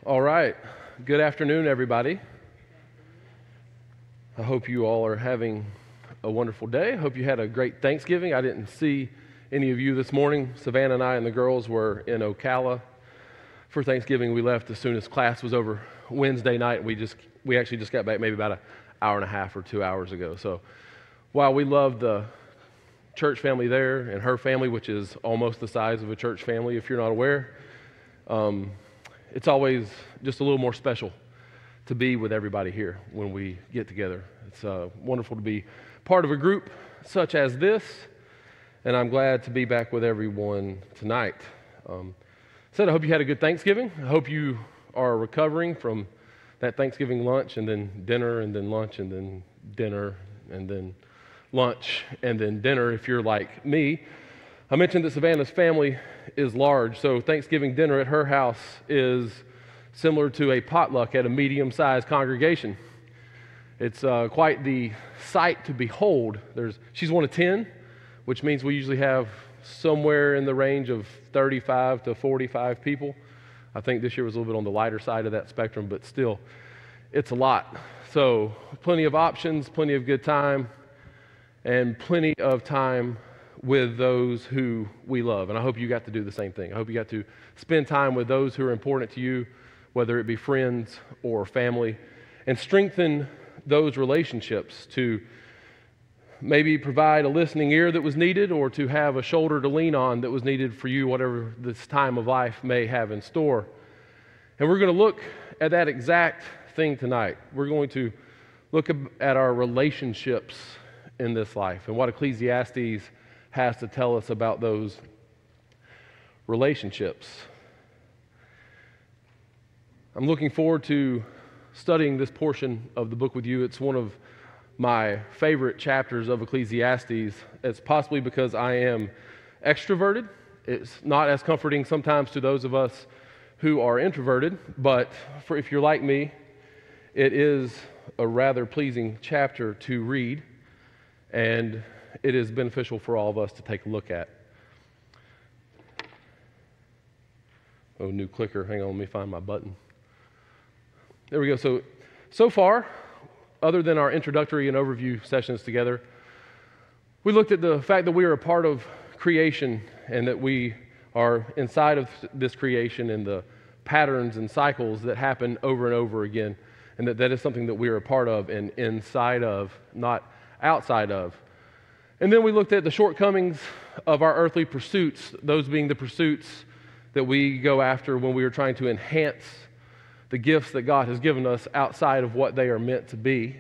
All right. Good afternoon, everybody. I hope you all are having a wonderful day. I hope you had a great Thanksgiving. I didn't see any of you this morning. Savannah and I and the girls were in Ocala for Thanksgiving. We left as soon as class was over Wednesday night. We actually just got back maybe about an hour and a half or 2 hours ago. So while we love the church family there and her family, which is almost the size of a church family if you're not aware, it's always just a little more special to be with everybody here when we get together. It's wonderful to be part of a group such as this, and I'm glad to be back with everyone tonight. I hope you had a good Thanksgiving. I hope you are recovering from that Thanksgiving lunch and then dinner and then lunch and then dinner and then lunch and then dinner if you're like me. I mentioned that Savannah's family is large, so Thanksgiving dinner at her house is similar to a potluck at a medium-sized congregation. It's quite the sight to behold. She's one of 10, which means we usually have somewhere in the range of 35 to 45 people. I think this year was a little bit on the lighter side of that spectrum, but still, it's a lot. So plenty of options, plenty of good time, and plenty of time with those who we love. And I hope you got to do the same thing. I hope you got to spend time with those who are important to you, whether it be friends or family, and strengthen those relationships to maybe provide a listening ear that was needed or to have a shoulder to lean on that was needed for you, whatever this time of life may have in store. And we're going to look at that exact thing tonight. We're going to look at our relationships in this life and what Ecclesiastes has to tell us about those relationships. I'm looking forward to studying this portion of the book with you. It's one of my favorite chapters of Ecclesiastes. It's possibly because I am extroverted. It's not as comforting sometimes to those of us who are introverted, but if you're like me, it is a rather pleasing chapter to read, and it is beneficial for all of us to take a look at. Oh, new clicker. Hang on, let me find my button. There we go. So far, other than our introductory and overview sessions together, we looked at the fact that we are a part of creation and that we are inside of this creation and the patterns and cycles that happen over and over again, and that is something that we are a part of and inside of, not outside of. And then we looked at the shortcomings of our earthly pursuits, those being the pursuits that we go after when we are trying to enhance the gifts that God has given us outside of what they are meant to be.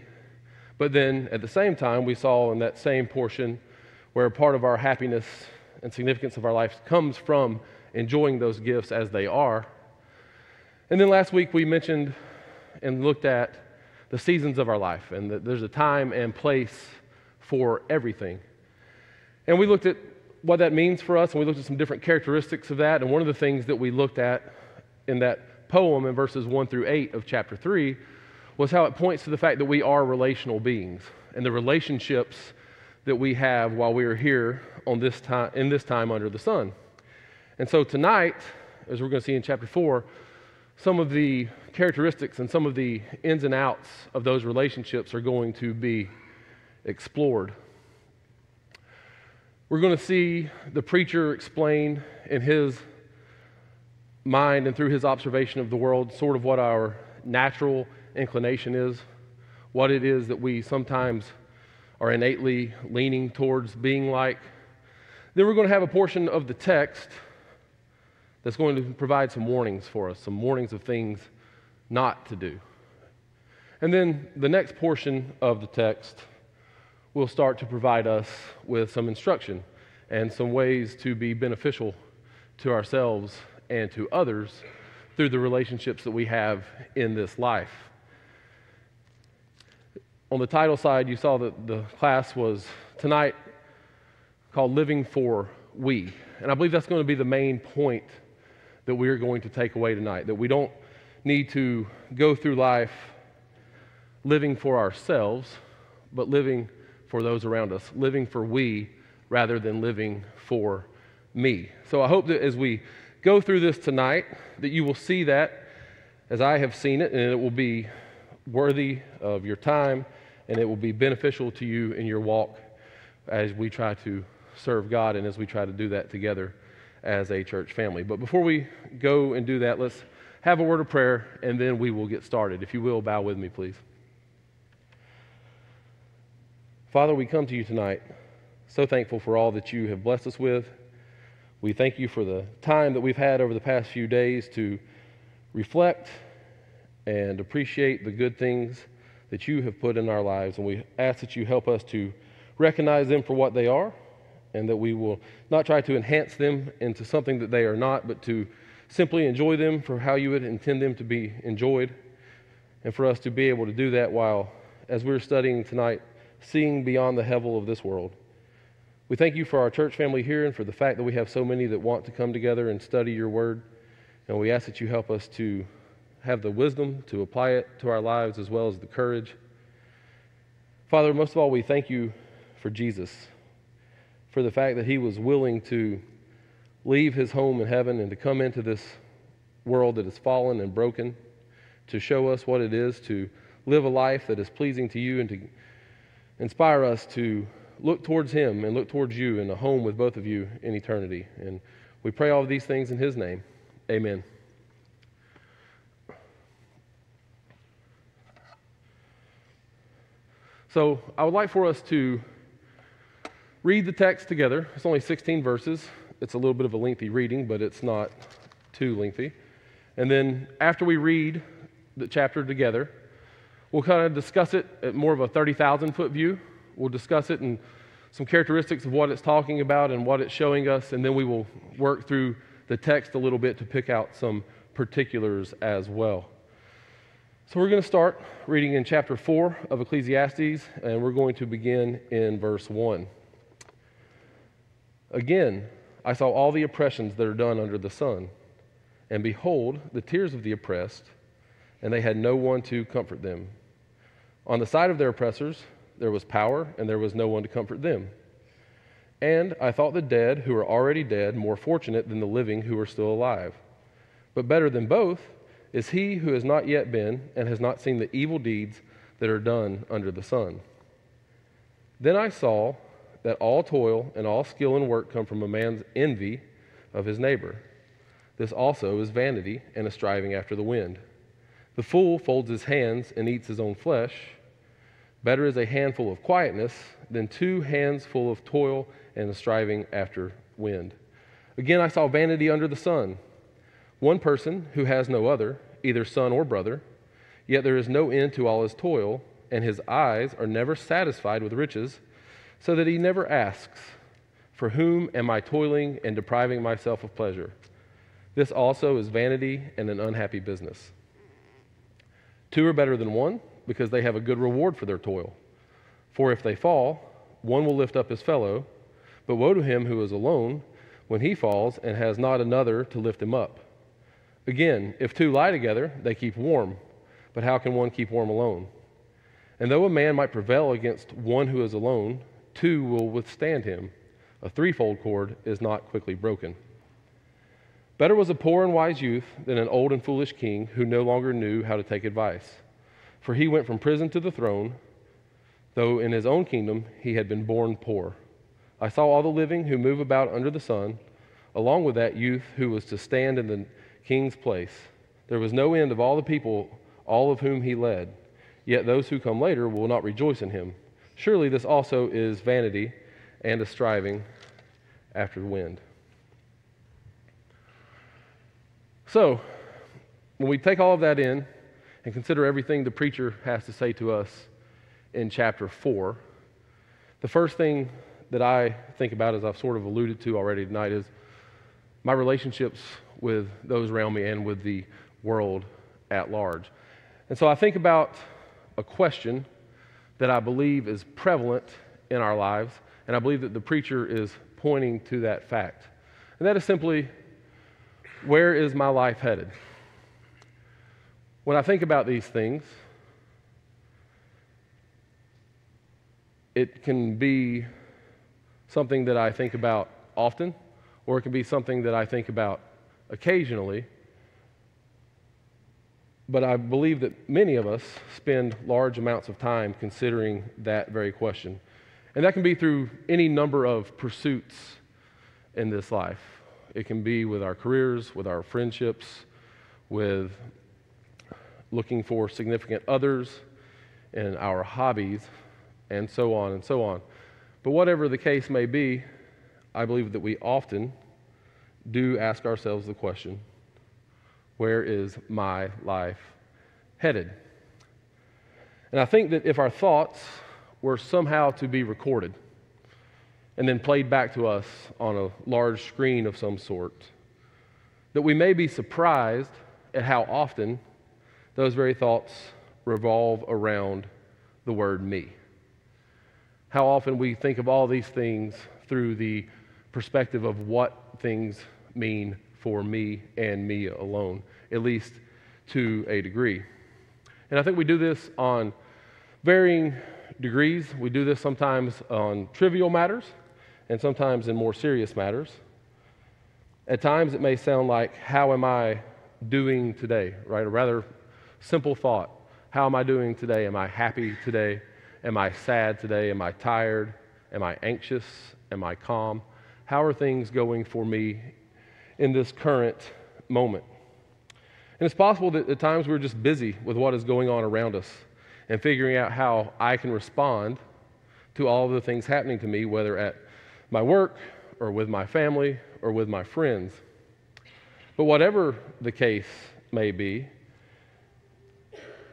But then at the same time, we saw in that same portion where part of our happiness and significance of our life comes from enjoying those gifts as they are. And then last week we mentioned and looked at the seasons of our life and that there's a time and place for everything. And we looked at what that means for us, and we looked at some different characteristics of that. And one of the things that we looked at in that poem in verses 1 through 8 of chapter 3 was how it points to the fact that we are relational beings and the relationships that we have while we are here on this time, in this time under the sun. And so tonight, as we're going to see in chapter 4, some of the characteristics and some of the ins and outs of those relationships are going to be explored. We're going to see the preacher explain in his mind and through his observation of the world sort of what our natural inclination is, what it is that we sometimes are innately leaning towards being like. Then we're going to have a portion of the text that's going to provide some warnings for us, some warnings of things not to do. And then the next portion of the text will start to provide us with some instruction and some ways to be beneficial to ourselves and to others through the relationships that we have in this life. On the title side, you saw that the class was tonight called Living for We. And I believe that's going to be the main point that we are going to take away tonight, that we don't need to go through life living for ourselves, but living for those around us, living for we rather than living for me. So I hope that as we go through this tonight, that you will see that as I have seen it, and it will be worthy of your time, and it will be beneficial to you in your walk as we try to serve God and as we try to do that together as a church family. But before we go and do that, let's have a word of prayer, and then we will get started. If you will, bow with me, please. Father, we come to you tonight so thankful for all that you have blessed us with. We thank you for the time that we've had over the past few days to reflect and appreciate the good things that you have put in our lives, and we ask that you help us to recognize them for what they are, and that we will not try to enhance them into something that they are not, but to simply enjoy them for how you would intend them to be enjoyed, and for us to be able to do that while, as we're studying tonight, seeing beyond the Hevel of this world. We thank you for our church family here and for the fact that we have so many that want to come together and study your word, and we ask that you help us to have the wisdom to apply it to our lives as well as the courage. Father, most of all, we thank you for Jesus, for the fact that he was willing to leave his home in heaven and to come into this world that is fallen and broken, to show us what it is to live a life that is pleasing to you and to inspire us to look towards him and look towards you in a home with both of you in eternity. And we pray all of these things in his name. Amen. So I would like for us to read the text together. It's only 16 verses. It's a little bit of a lengthy reading, but it's not too lengthy. And then after we read the chapter together, we'll kind of discuss it at more of a 30,000-foot view. We'll discuss it and some characteristics of what it's talking about and what it's showing us, and then we will work through the text a little bit to pick out some particulars as well. So we're going to start reading in chapter 4 of Ecclesiastes, and we're going to begin in verse 1. Again, I saw all the oppressions that are done under the sun, and behold, the tears of the oppressed, and they had no one to comfort them. On the side of their oppressors there was power, and there was no one to comfort them. And I thought the dead who are already dead more fortunate than the living who are still alive. But better than both is he who has not yet been and has not seen the evil deeds that are done under the sun. Then I saw that all toil and all skill and work come from a man's envy of his neighbor. This also is vanity and a striving after the wind. The fool folds his hands and eats his own flesh. Better is a handful of quietness than 2 hands full of toil and a striving after wind. Again, I saw vanity under the sun. One person who has no other, either son or brother, yet there is no end to all his toil, and his eyes are never satisfied with riches, so that he never asks, for whom am I toiling and depriving myself of pleasure? This also is vanity and an unhappy business. 2 are better than 1, because they have a good reward for their toil. For if they fall, one will lift up his fellow, but woe to him who is alone when he falls and has not another to lift him up. Again, if 2 lie together, they keep warm, but how can one keep warm alone? And though a man might prevail against one who is alone, 2 will withstand him. A 3-fold cord is not quickly broken. Better was a poor and wise youth than an old and foolish king who no longer knew how to take advice. For he went from prison to the throne, though in his own kingdom he had been born poor. I saw all the living who move about under the sun, along with that youth who was to stand in the king's place. There was no end of all the people, all of whom he led. Yet those who come later will not rejoice in him. Surely this also is vanity and a striving after the wind. So, when we take all of that in and consider everything the preacher has to say to us in chapter 4, the first thing that I think about, as I've sort of alluded to already tonight, is my relationships with those around me and with the world at large. And so I think about a question that I believe is prevalent in our lives, and I believe that the preacher is pointing to that fact. And that is simply, where is my life headed? When I think about these things, it can be something that I think about often, or it can be something that I think about occasionally. But I believe that many of us spend large amounts of time considering that very question. And that can be through any number of pursuits in this life. It can be with our careers, with our friendships, with looking for significant others, and our hobbies, and so on and so on. But whatever the case may be, I believe that we often do ask ourselves the question, where is my life headed? And I think that if our thoughts were somehow to be recorded and then played back to us on a large screen of some sort, that we may be surprised at how often those very thoughts revolve around the word me. How often we think of all these things through the perspective of what things mean for me and me alone, at least to a degree. And I think we do this on varying degrees. We do this sometimes on trivial matters and sometimes in more serious matters. At times it may sound like, how am I doing today, right? A rather simple thought. How am I doing today? Am I happy today? Am I sad today? Am I tired? Am I anxious? Am I calm? How are things going for me in this current moment? And it's possible that at times we're just busy with what is going on around us and figuring out how I can respond to all of the things happening to me, whether at my work or with my family or with my friends. But whatever the case may be,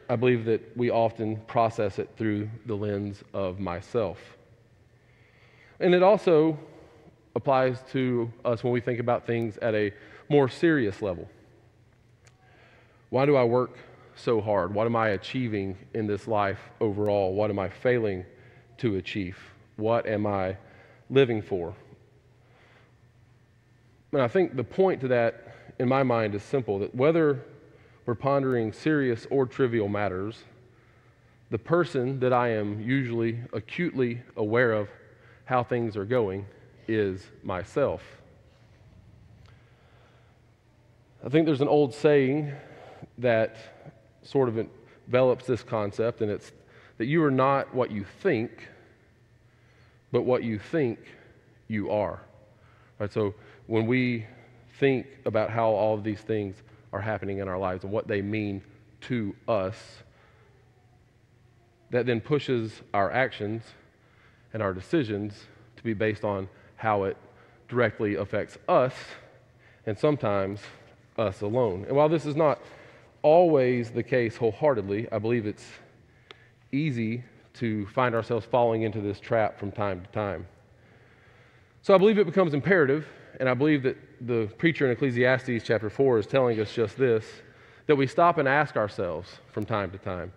I believe that we often process it through the lens of myself. And it also applies to us when we think about things at a more serious level. Why do I work so hard? What am I achieving in this life overall? What am I failing to achieve? What am I living for? And I think the point to that, in my mind, is simple, that whether we're pondering serious or trivial matters, the person that I am usually acutely aware of how things are going is myself. I think there's an old saying that sort of envelops this concept, and it's that you are not what you think, but what you think you are. Right? So when we think about how all of these things are happening in our lives and what they mean to us, that then pushes our actions and our decisions to be based on how it directly affects us, and sometimes us alone. And while this is not always the case wholeheartedly, I believe it's easy to find ourselves falling into this trap from time to time. So I believe it becomes imperative, and I believe that the preacher in Ecclesiastes chapter 4 is telling us just this, that we stop and ask ourselves from time to time,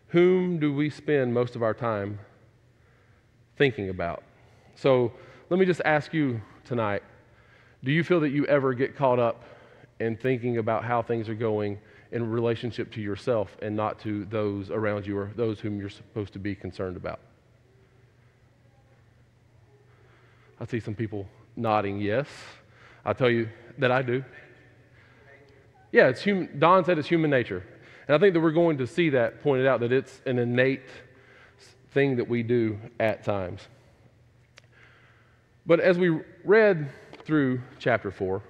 whom do we spend most of our time thinking about? So let me just ask you tonight, do you feel that you ever get caught up in thinking about how things are going in relationship to yourself and not to those around you or those whom you're supposed to be concerned about? I see some people nodding yes. I'll tell you that I do. Yeah, it's human. Don said it's human nature. And I think that we're going to see that pointed out, that it's an innate thing that we do at times. But as we read through chapter 4,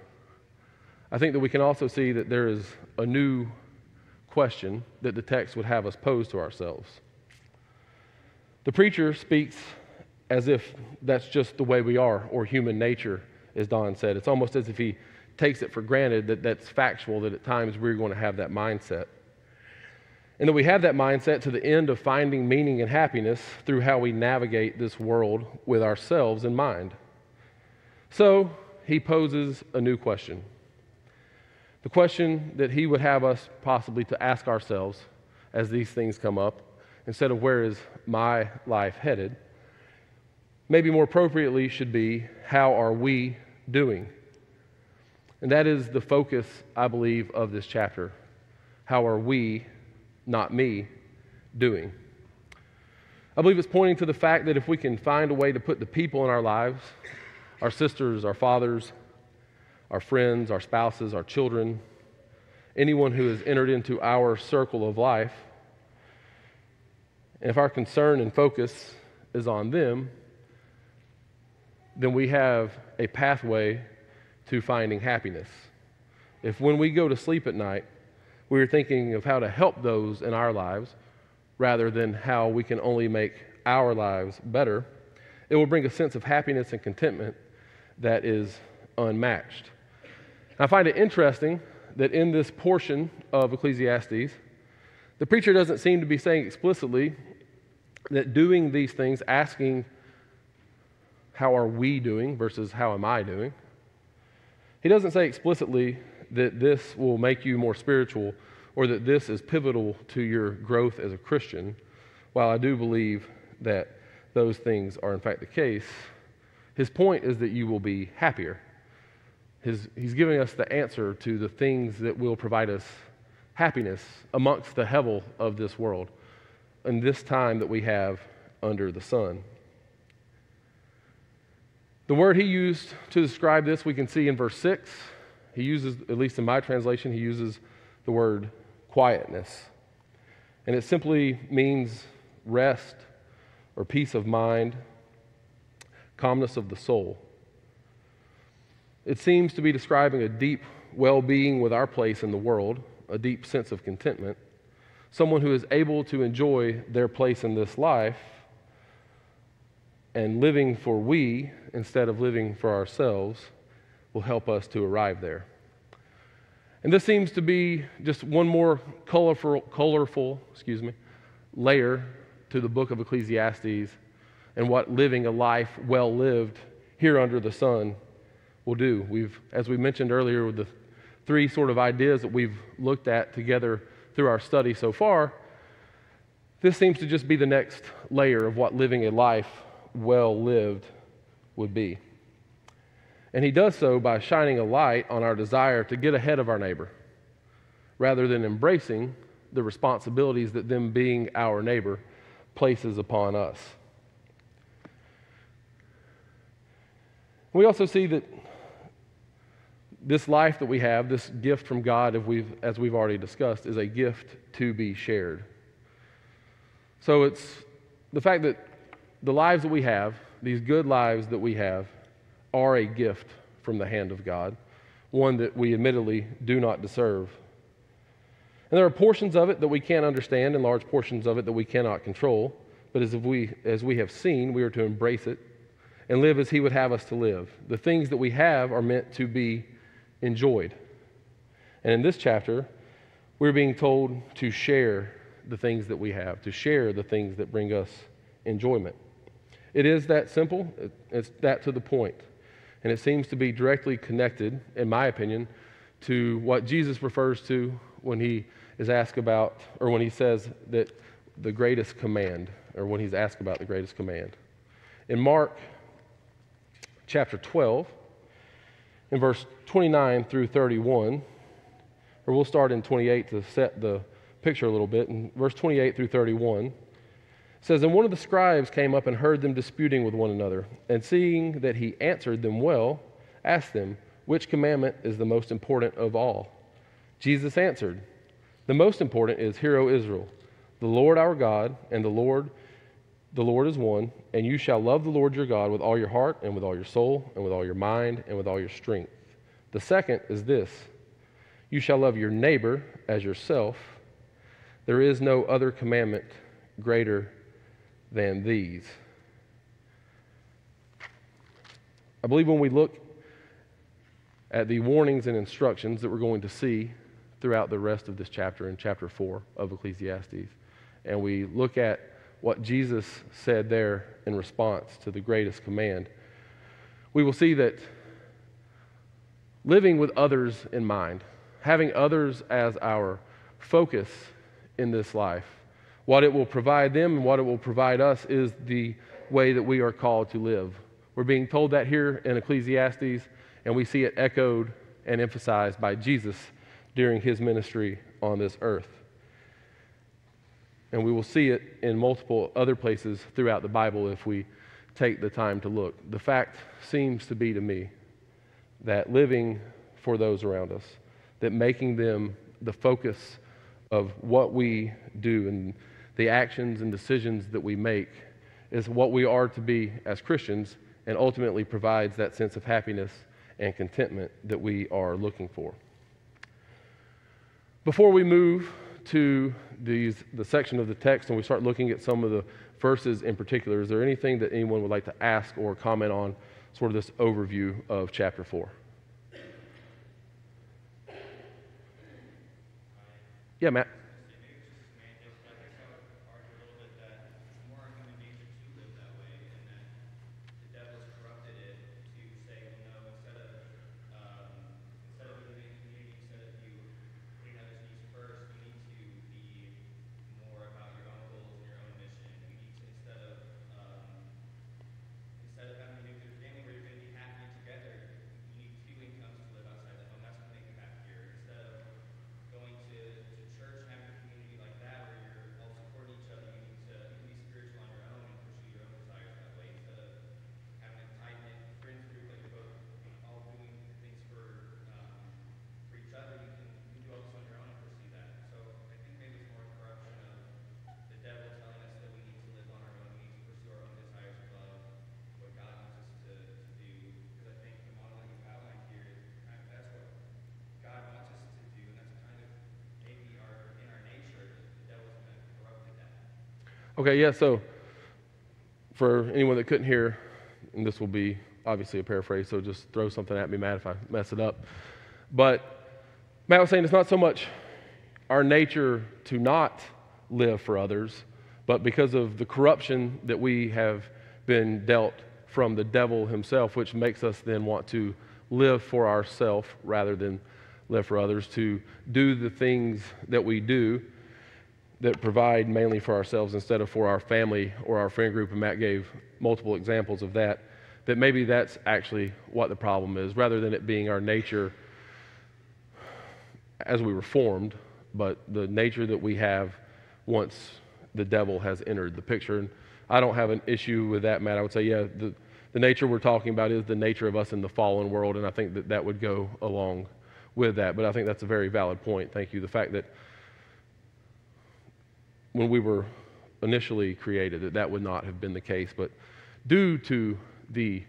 I think that we can also see that there is a new question that the text would have us pose to ourselves. The preacher speaks as if that's just the way we are, or human nature, as Don said. It's almost as if he takes it for granted that that's factual, that at times we're going to have that mindset. And that we have that mindset to the end of finding meaning and happiness through how we navigate this world with ourselves in mind. So he poses a new question. The question that he would have us possibly to ask ourselves as these things come up, instead of where is my life headed, maybe more appropriately should be, how are we doing? And that is the focus, I believe, of this chapter. How are we, not me, doing? I believe it's pointing to the fact that if we can find a way to put the people in our lives, our sisters, our fathers, our friends, our spouses, our children, anyone who has entered into our circle of life. And if our concern and focus is on them, then we have a pathway to finding happiness. If when we go to sleep at night, we're thinking of how to help those in our lives rather than how we can only make our lives better, it will bring a sense of happiness and contentment that is unmatched. I find it interesting that in this portion of Ecclesiastes, the preacher doesn't seem to be saying explicitly that doing these things, asking, how are we doing versus how am I doing? He doesn't say explicitly that this will make you more spiritual or that this is pivotal to your growth as a Christian. While I do believe that those things are in fact the case, his point is that you will be happier. He's giving us the answer to the things that will provide us happiness amongst the Hevel of this world in this time that we have under the sun. The word he used to describe this we can see in verse 6. He uses, at least in my translation, he uses the word quietness. And it simply means rest or peace of mind, calmness of the soul. It seems to be describing a deep well-being with our place in the world, a deep sense of contentment, someone who is able to enjoy their place in this life and living for we instead of living for ourselves will help us to arrive there. And this seems to be just one more colorful layer to the book of Ecclesiastes and what living a life well lived here under the sun will do. As we mentioned earlier, with the three sort of ideas that we've looked at together through our study so far, this seems to just be the next layer of what living a life well lived would be. And he does so by shining a light on our desire to get ahead of our neighbor, rather than embracing the responsibilities that them being our neighbor places upon us. We also see that this life that we have, this gift from God, as we've already discussed, is a gift to be shared. So it's the fact that the lives that we have, these good lives that we have, are a gift from the hand of God, one that we admittedly do not deserve. And there are portions of it that we can't understand and large portions of it that we cannot control, but as we have seen, we are to embrace it and live as He would have us to live. The things that we have are meant to be enjoyed. And in this chapter, we're being told to share the things that we have, to share the things that bring us enjoyment. It is that simple. It's that to the point. And it seems to be directly connected, in my opinion, to what Jesus refers to when he is asked about, or when he says that the greatest command, or when he's asked about the greatest command. In Mark chapter 12, in verse 29 through 31, or we'll start in 28 to set the picture a little bit. In verse 28 through 31, it says, "And one of the scribes came up and heard them disputing with one another, and seeing that he answered them well, asked them, 'Which commandment is the most important of all?' Jesus answered, 'The most important is, Hear, O Israel, the Lord our God, and the Lord is one, and you shall love the Lord your God with all your heart, and with all your soul, and with all your mind, and with all your strength. The second is this, you shall love your neighbor as yourself. There is no other commandment greater than these.'" I believe when we look at the warnings and instructions that we're going to see throughout the rest of this chapter in chapter 4 of Ecclesiastes, and we look at what Jesus said there in response to the greatest command, we will see that living with others in mind, having others as our focus in this life, what it will provide them and what it will provide us is the way that we are called to live. We're being told that here in Ecclesiastes, and we see it echoed and emphasized by Jesus during his ministry on this earth. And we will see it in multiple other places throughout the Bible if we take the time to look. The fact seems to be to me that living for those around us, that making them the focus of what we do and the actions and decisions that we make is what we are to be as Christians, and ultimately provides that sense of happiness and contentment that we are looking for. Before we move to the section of the text and we start looking at some of the verses in particular, is there anything that anyone would like to ask or comment on sort of this overview of chapter 4? Yeah, Matt. Okay, yeah, so for anyone that couldn't hear, and this will be obviously a paraphrase, so just throw something at me, Matt, if I mess it up. But Matt was saying it's not so much our nature to not live for others, but because of the corruption that we have been dealt from the devil himself, which makes us then want to live for ourselves rather than live for others, to do the things that we do that provide mainly for ourselves instead of for our family or our friend group. And Matt gave multiple examples of that maybe that's actually what the problem is, rather than it being our nature as we were formed, but the nature that we have once the devil has entered the picture. And I don't have an issue with that, Matt. I would say, yeah, the nature we're talking about is the nature of us in the fallen world, and I think that would go along with that. But I think that's a very valid point. Thank you. The fact that when we were initially created, that would not have been the case, but due to the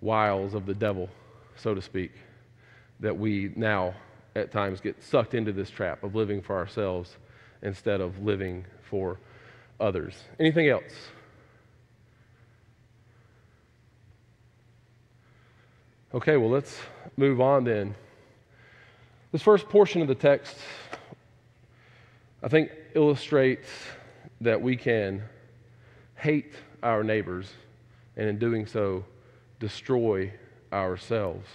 wiles of the devil, so to speak, that we now at times get sucked into this trap of living for ourselves instead of living for others. Anything else? Okay, well, let's move on then. This first portion of the text, I think, illustrates that we can hate our neighbors and in doing so destroy ourselves.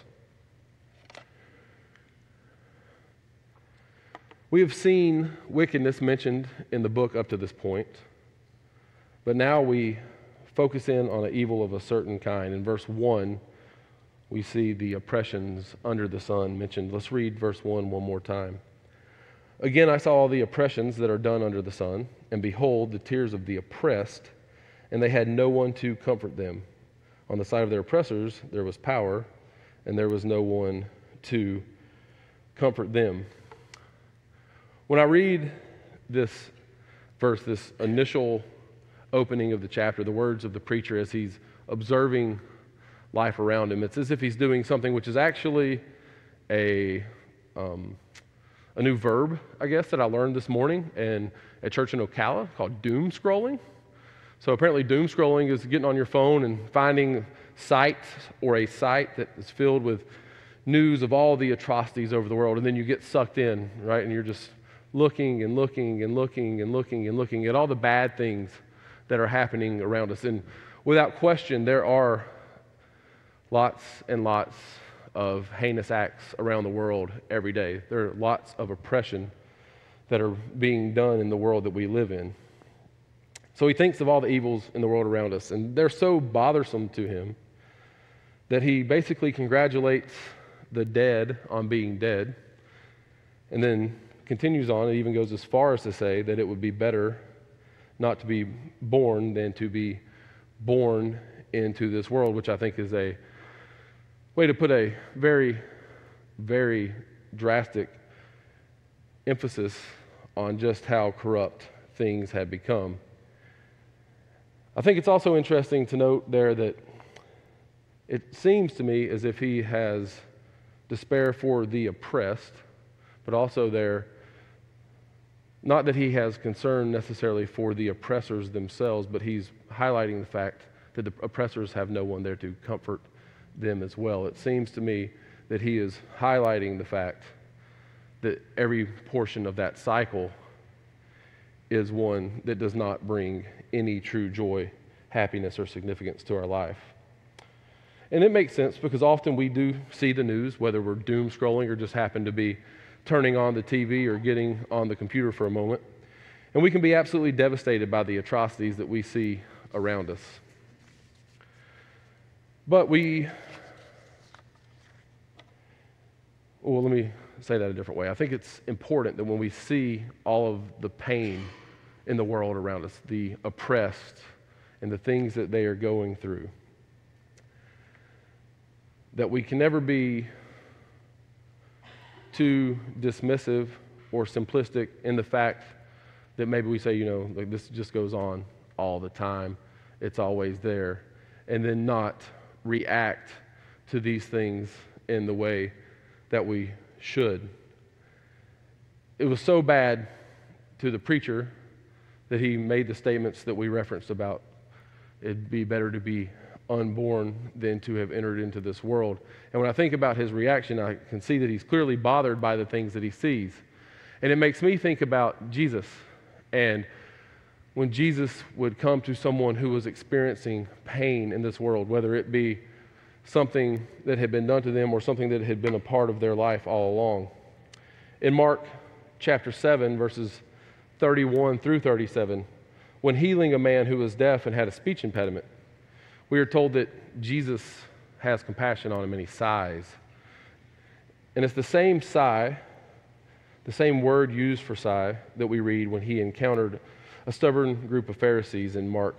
We have seen wickedness mentioned in the book up to this point, but now we focus in on an evil of a certain kind. In verse 1, we see the oppressions under the sun mentioned. Let's read verse 1 one more time. Again, I saw all the oppressions that are done under the sun, and behold, the tears of the oppressed, and they had no one to comfort them. On the side of their oppressors there was power, and there was no one to comfort them. When I read this verse, this initial opening of the chapter, the words of the preacher as he's observing life around him, it's as if he's doing something which is actually a new verb, I guess, that I learned this morning at church in Ocala called doom scrolling. So apparently doom scrolling is getting on your phone and finding sites or a site that is filled with news of all the atrocities over the world, and then you get sucked in, right? And you're just looking and looking and looking and looking and looking at all the bad things that are happening around us. And without question, there are lots and lots of heinous acts around the world every day. There are lots of oppression that are being done in the world that we live in. So he thinks of all the evils in the world around us, and they're so bothersome to him that he basically congratulates the dead on being dead, and then continues on. It even goes as far as to say that it would be better not to be born than to be born into this world, which I think is a way to put a very, very drastic emphasis on just how corrupt things had become. I think it's also interesting to note there that it seems to me as if he has despair for the oppressed, but also there, not that he has concern necessarily for the oppressors themselves, but he's highlighting the fact that the oppressors have no one there to comfort them as well. It seems to me that he is highlighting the fact that every portion of that cycle is one that does not bring any true joy, happiness, or significance to our life. And it makes sense because often we do see the news, whether we're doom scrolling or just happen to be turning on the TV or getting on the computer for a moment, and we can be absolutely devastated by the atrocities that we see around us. But let me say that a different way. I think it's important that when we see all of the pain in the world around us, the oppressed and the things that they are going through, that we can never be too dismissive or simplistic in the fact that maybe we say, like this just goes on all the time, it's always there, and then not react to these things in the way that we should. It was so bad to the preacher that he made the statements that we referenced about it'd be better to be unborn than to have entered into this world. And when I think about his reaction, I can see that he's clearly bothered by the things that he sees. And it makes me think about Jesus. And when Jesus would come to someone who was experiencing pain in this world, whether it be something that had been done to them or something that had been a part of their life all along. In Mark chapter 7, verses 31 through 37, when healing a man who was deaf and had a speech impediment, we are told that Jesus has compassion on him and he sighs. And it's the same sigh, the same word used for sigh that we read when he encountered a stubborn group of Pharisees in Mark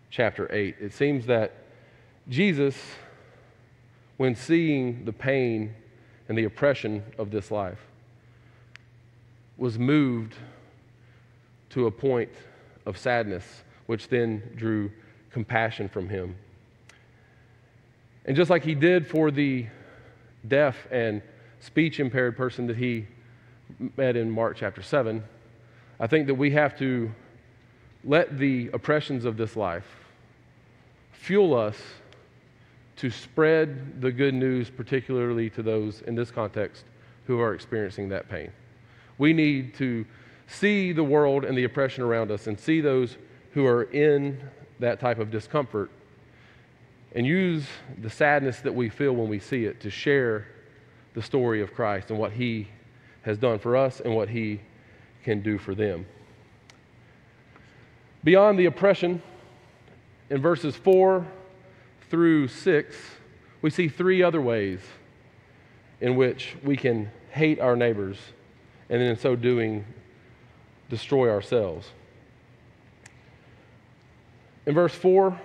chapter 8. It seems that Jesus, when seeing the pain and the oppression of this life, was moved to a point of sadness, which then drew compassion from him. And just like he did for the deaf and speech impaired person that he met in Mark chapter 7, I think that we have to let the oppressions of this life fuel us to spread the good news, particularly to those in this context who are experiencing that pain. We need to see the world and the oppression around us and see those who are in that type of discomfort and use the sadness that we feel when we see it to share the story of Christ and what he has done for us and what he can do for them. Beyond the oppression, in verses 4 through 6, we see three other ways in which we can hate our neighbors and in so doing destroy ourselves. In verse 4,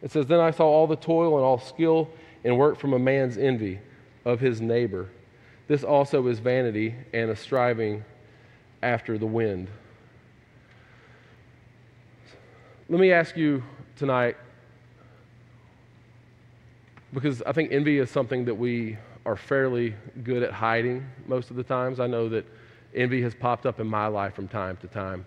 it says, "Then I saw all the toil and all skill and work from a man's envy of his neighbor. This also is vanity and a striving after the wind." Let me ask you tonight, because I think envy is something that we are fairly good at hiding most of the times. I know that envy has popped up in my life from time to time.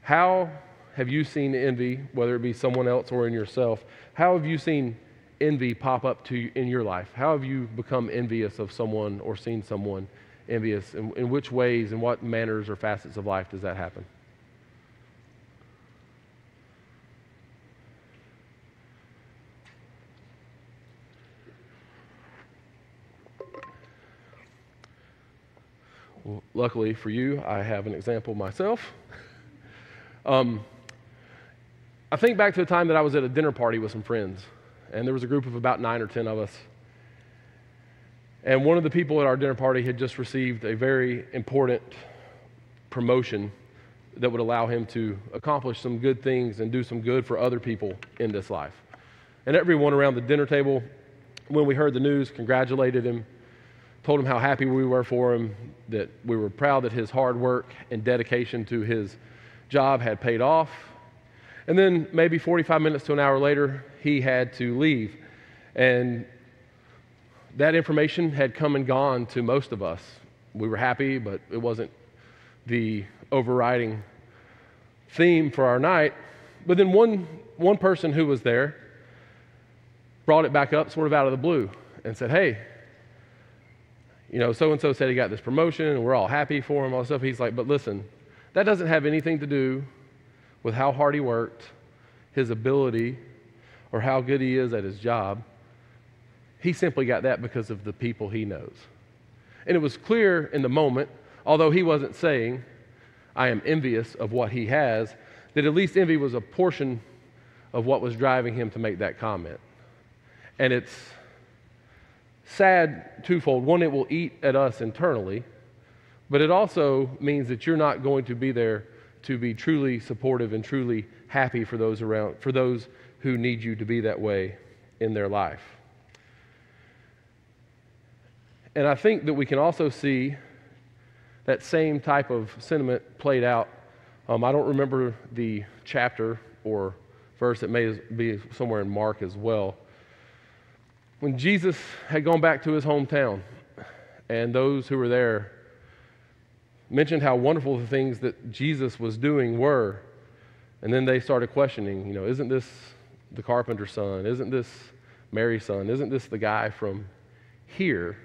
How have you seen envy, whether it be someone else or in yourself? How have you seen envy pop up to you in your life? How have you become envious of someone or seen someone envious? In which ways, in what manners or facets of life does that happen? Well, luckily for you, I have an example myself. I think back to the time that I was at a dinner party with some friends, and there was a group of about 9 or 10 of us. And one of the people at our dinner party had just received a very important promotion that would allow him to accomplish some good things and do some good for other people in this life. And everyone around the dinner table, when we heard the news, congratulated him, told him how happy we were for him, that we were proud that his hard work and dedication to his job had paid off. And then maybe 45 minutes to an hour later, he had to leave. And that information had come and gone to most of us. We were happy, but it wasn't the overriding theme for our night. But then one person who was there brought it back up sort of out of the blue and said, hey, so-and-so said he got this promotion and we're all happy for him, all this stuff. He's like, but listen, that doesn't have anything to do with how hard he worked, his ability, or how good he is at his job. He simply got that because of the people he knows. And it was clear in the moment, although he wasn't saying, I am envious of what he has, that at least envy was a portion of what was driving him to make that comment. And it's sad twofold. One, it will eat at us internally, but it also means that you're not going to be there to be truly supportive and truly happy for those around, for those who need you to be that way in their life. And I think that we can also see that same type of sentiment played out. I don't remember the chapter or verse. It may be somewhere in Mark as well. When Jesus had gone back to his hometown, and those who were there mentioned how wonderful the things that Jesus was doing were, and then they started questioning, isn't this the carpenter's son? Isn't this Mary's son? Isn't this the guy from here?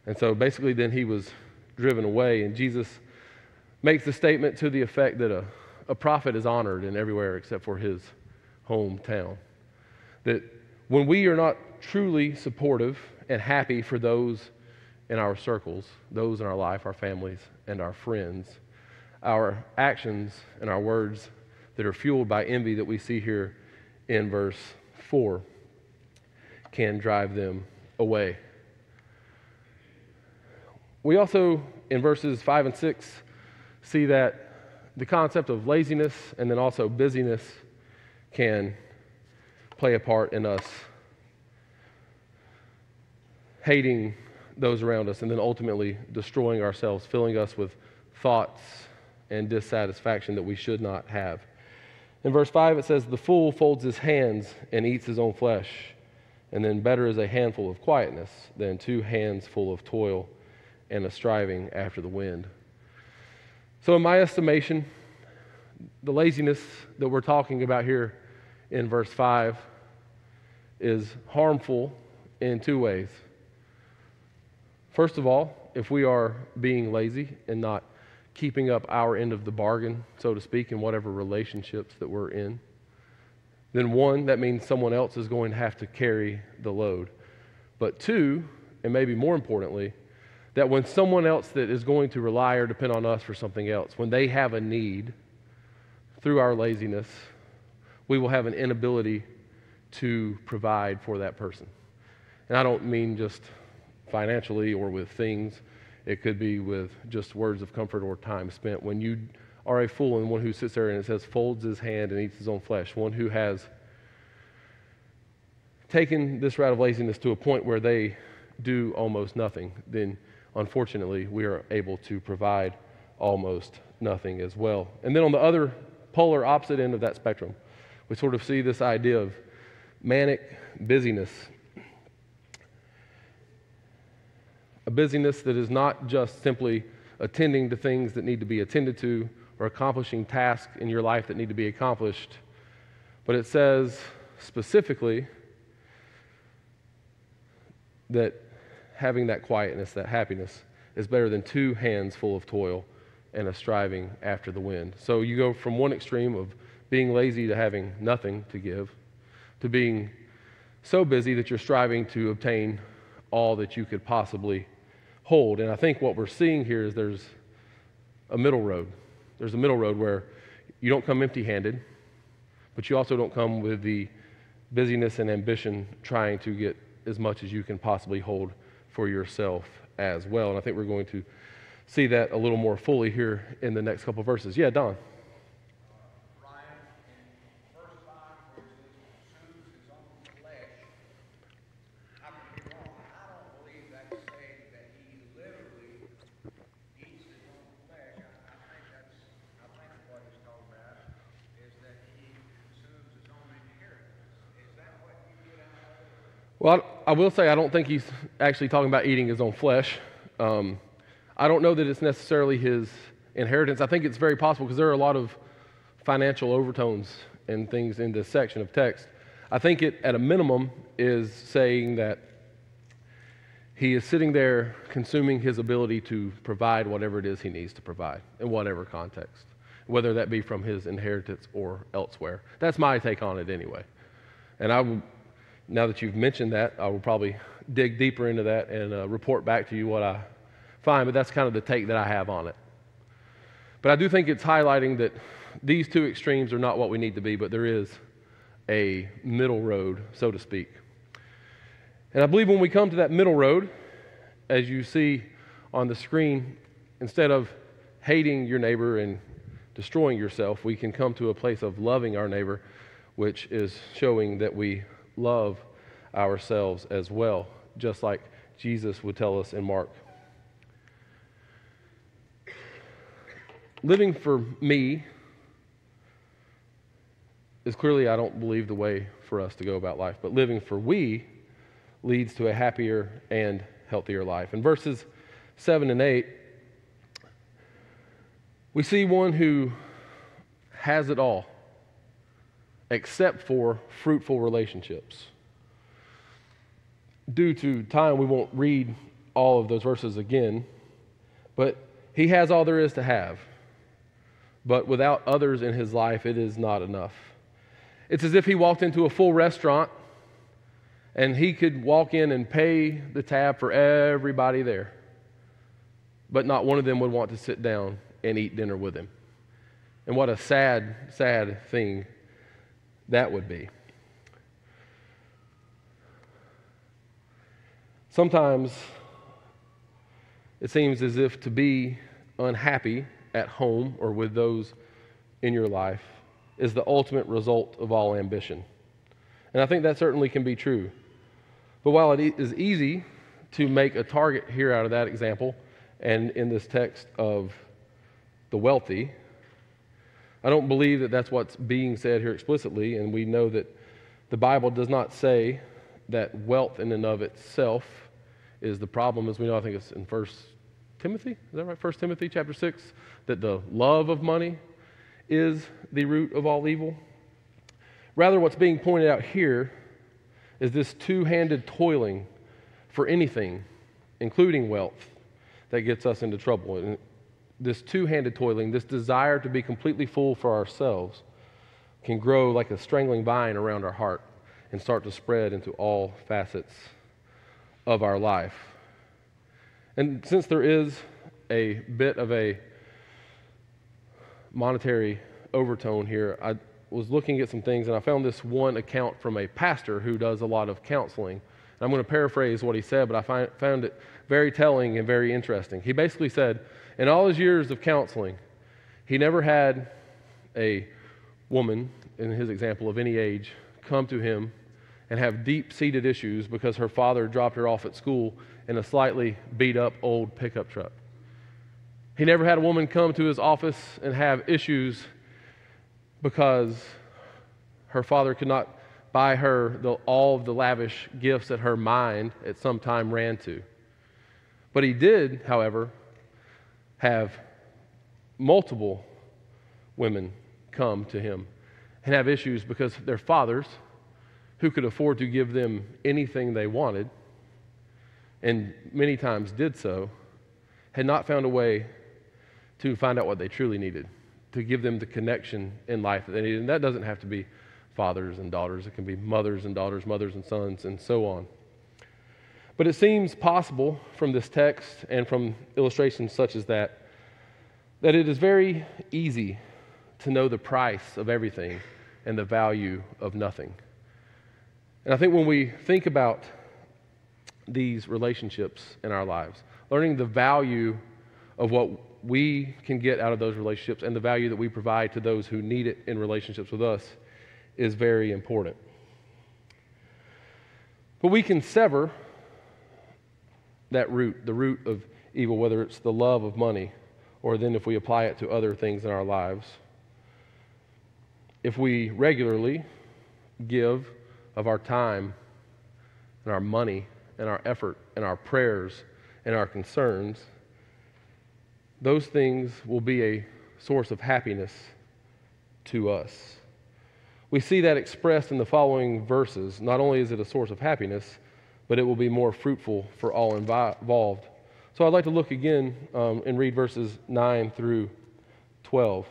And so basically then he was driven away, and Jesus makes the statement to the effect that a prophet is honored in everywhere except for his hometown. That when we are not truly supportive and happy for those in our circles, those in our life, our families, and our friends, our actions and our words that are fueled by envy that we see here in verse 4 can drive them away. We also, in verses 5 and 6, see that the concept of laziness and then also busyness can play a part in us hating those around us and then ultimately destroying ourselves, filling us with thoughts and dissatisfaction that we should not have. In verse 5 it says, the fool folds his hands and eats his own flesh, and then better is a handful of quietness than 2 hands full of toil and a striving after the wind. So in my estimation, the laziness that we're talking about here in verse 5 is harmful in 2 ways. First of all, if we are being lazy and not keeping up our end of the bargain, so to speak, in whatever relationships that we're in, then 1, that means someone else is going to have to carry the load. But 2, and maybe more importantly, that when someone else that is going to rely or depend on us for something else, when they have a need, through our laziness, we will have an inability to provide for that person. And I don't mean just financially or with things. It could be with just words of comfort or time spent. When you are a fool and one who sits there and it says folds his hand and eats his own flesh, one who has taken this route of laziness to a point where they do almost nothing, then unfortunately we are able to provide almost nothing as well. And then on the other polar opposite end of that spectrum, we sort of see this idea of manic busyness. A busyness that is not just simply attending to things that need to be attended to or accomplishing tasks in your life that need to be accomplished, but it says specifically that having that quietness, that happiness, is better than 2 hands full of toil and a striving after the wind. So you go from one extreme of being lazy to having nothing to give, to being so busy that you're striving to obtain all that you could possibly hold. And I think what we're seeing here is there's a middle road. There's a middle road where you don't come empty-handed, but you also don't come with the busyness and ambition trying to get as much as you can possibly hold for yourself as well. And I think we're going to see that a little more fully here in the next couple of verses. Yeah, Don. Ryan, in verse 5, where it says, consumes his own flesh, I could be wrong. I don't believe that's saying I will say I don't think he's actually talking about eating his own flesh. I don't know that it's necessarily his inheritance. I think it's very possible because there are a lot of financial overtones and things in this section of text. I think it, at a minimum, is saying that he is sitting there consuming his ability to provide whatever it is he needs to provide in whatever context, whether that be from his inheritance or elsewhere. That's my take on it anyway. And I will, now that you've mentioned that, I will probably dig deeper into that and report back to you what I find, but that's kind of the take that I have on it. But I do think it's highlighting that these two extremes are not what we need to be, but there is a middle road, so to speak. And I believe when we come to that middle road, as you see on the screen, instead of hating your neighbor and destroying yourself, we can come to a place of loving our neighbor, which is showing that we love ourselves as well, just like Jesus would tell us in Mark. Living for me is clearly, I don't believe, the way for us to go about life, but living for we leads to a happier and healthier life. In verses 7 and 8, we see one who has it all, except for fruitful relationships. Due to time, we won't read all of those verses again, but he has all there is to have. But without others in his life, it is not enough. It's as if he walked into a full restaurant and he could walk in and pay the tab for everybody there, but not one of them would want to sit down and eat dinner with him. And what a sad, sad thing that would be. Sometimes it seems as if to be unhappy at home or with those in your life is the ultimate result of all ambition. And I think that certainly can be true. But while it is easy to make a target here out of that example, and in this text of the wealthy, I don't believe that that's what's being said here explicitly, and we know that the Bible does not say that wealth in and of itself is the problem. As we know, I think it's in 1 Timothy, is that right? 1 Timothy chapter 6, that the love of money is the root of all evil. Rather, what's being pointed out here is this two-handed toiling for anything, including wealth, that gets us into trouble. And this two-handed toiling, this desire to be completely full for ourselves, can grow like a strangling vine around our heart and start to spread into all facets of our life. And since there is a bit of a monetary overtone here, I was looking at some things, and I found this one account from a pastor who does a lot of counseling. And I'm going to paraphrase what he said, but I found it very telling and very interesting. He basically said, in all his years of counseling, he never had a woman, in his example of any age, come to him and have deep-seated issues because her father dropped her off at school in a slightly beat-up old pickup truck. He never had a woman come to his office and have issues because her father could not buy her all of the lavish gifts that her mind at some time ran to. But he did, however, have multiple women come to him and have issues because their fathers, who could afford to give them anything they wanted, and many times did so, had not found a way to find out what they truly needed, to give them the connection in life that they needed. And that doesn't have to be fathers and daughters. It can be mothers and daughters, mothers and sons, and so on. But it seems possible from this text and from illustrations such as that it is very easy to know the price of everything and the value of nothing. And I think when we think about these relationships in our lives, learning the value of what we can get out of those relationships and the value that we provide to those who need it in relationships with us is very important. But we can sever that root, the root of evil, whether it's the love of money or then if we apply it to other things in our lives. If we regularly give of our time, and our money and our effort and our prayers and our concerns, those things will be a source of happiness to us. We see that expressed in the following verses. Not only is it a source of happiness, but it will be more fruitful for all involved. So I'd like to look again and read verses 9 through 12.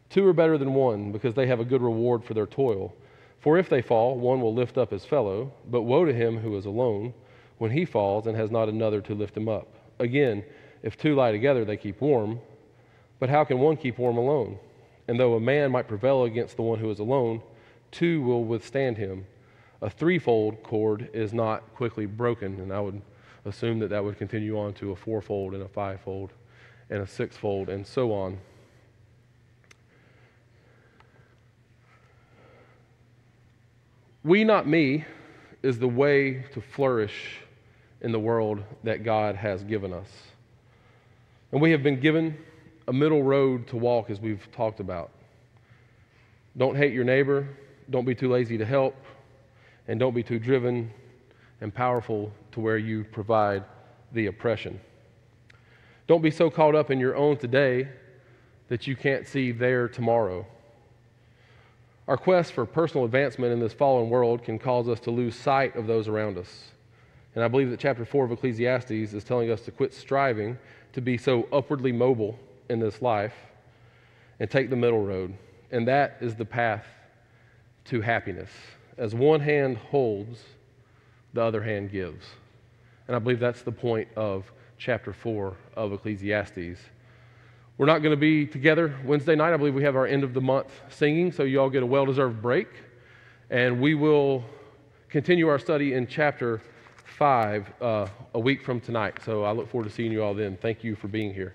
Two are better than one, because they have a good reward for their toil. For if they fall, one will lift up his fellow, but woe to him who is alone when he falls and has not another to lift him up. Again, if two lie together, they keep warm, but how can one keep warm alone? And though a man might prevail against the one who is alone, two will withstand him. A threefold cord is not quickly broken, and I would assume that that would continue on to a fourfold and a fivefold and a sixfold and so on. We, not me, is the way to flourish in the world that God has given us. And we have been given a middle road to walk, as we've talked about. Don't hate your neighbor, don't be too lazy to help, and don't be too driven and powerful to where you provide the oppression. Don't be so caught up in your own today that you can't see their tomorrow. Our quest for personal advancement in this fallen world can cause us to lose sight of those around us. And I believe that chapter 4 of Ecclesiastes is telling us to quit striving to be so upwardly mobile in this life and take the middle road. And that is the path to happiness. As one hand holds, the other hand gives. And I believe that's the point of chapter 4 of Ecclesiastes. We're not going to be together Wednesday night. I believe we have our end of the month singing, so you all get a well-deserved break. And we will continue our study in chapter 5 a week from tonight. So I look forward to seeing you all then. Thank you for being here.